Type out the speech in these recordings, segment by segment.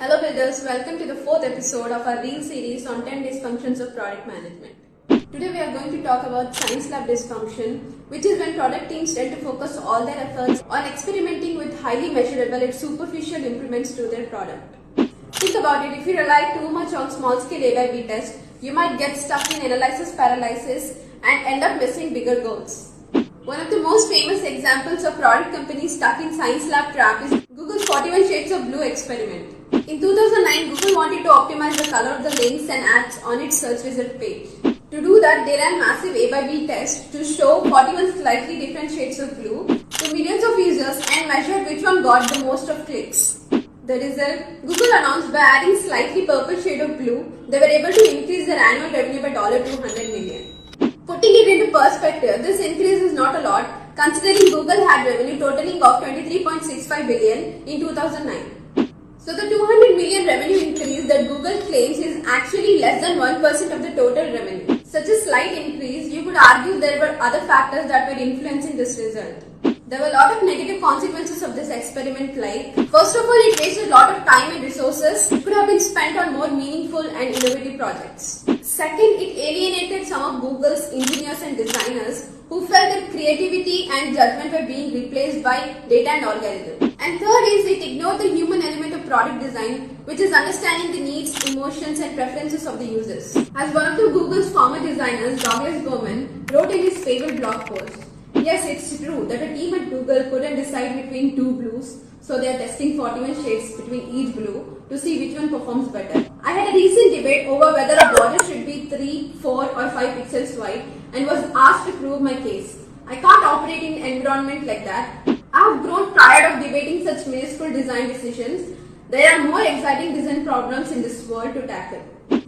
Hello builders, welcome to the fourth episode of our Reel series on 10 dysfunctions of product management. Today we are going to talk about Science Lab dysfunction, which is when product teams tend to focus all their efforts on experimenting with highly measurable and superficial improvements to their product. Think about it, if you rely too much on small-scale A/B tests, you might get stuck in analysis paralysis and end up missing bigger goals. One of the most famous examples of product companies stuck in Science Lab trap is Google's 41 Shades of Blue experiment. In 2009, Google wanted to optimize the color of the links and ads on its search result page. To do that, they ran massive A/B tests to show 41 slightly different shades of blue to millions of users and measured which one got the most of clicks. The result, Google announced by adding slightly purple shade of blue, they were able to increase their annual revenue by $200 million. Putting it into perspective, this increase is not a lot considering Google had revenue totaling of $23.65 billion in 2009. So the $200 million revenue increase that Google claims is actually less than 1% of the total revenue. Such a slight increase, you could argue there were other factors that were influencing this result. There were a lot of negative consequences of this experiment like, first of all, it wasted a lot of time and resources that could have been spent on more meaningful and innovative projects. Second, it alienated some of Google's engineers and designers who felt that creativity and judgment were being replaced by data and algorithm. And third is it ignored the human element of product design, which is understanding the needs, emotions and preferences of the users. As one of the Google's former designers, Douglas Bowman, wrote in his favorite blog post, yes, it's true that a team at Google couldn't decide between two blues, so they are testing 41 shades between each blue to see which one performs better. I had a recent debate over whether a border should be 3, 4 or 5 pixels wide and was asked to prove my case. I can't operate in an environment like that. I have grown tired of debating such minuscule design decisions. There are more exciting design problems in this world to tackle.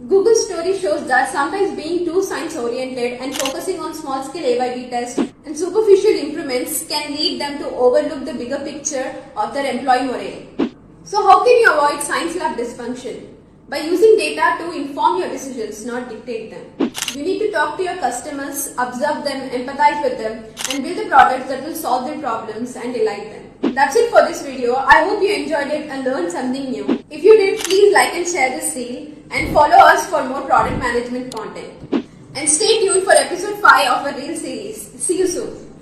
Google's story shows that sometimes being too science-oriented and focusing on small-scale A/B tests and superficial improvements can lead them to overlook the bigger picture of their employee morale. So how can you avoid Science Lab dysfunction? By using data to inform your decisions, not dictate them. You need to talk to your customers, observe them, empathize with them, and build the products that will solve their problems and delight them. That's it for this video. I hope you enjoyed it and learned something new. If you did, please like and share this reel and follow us for more product management content. And stay tuned for episode 5 of our Reel series. See you soon.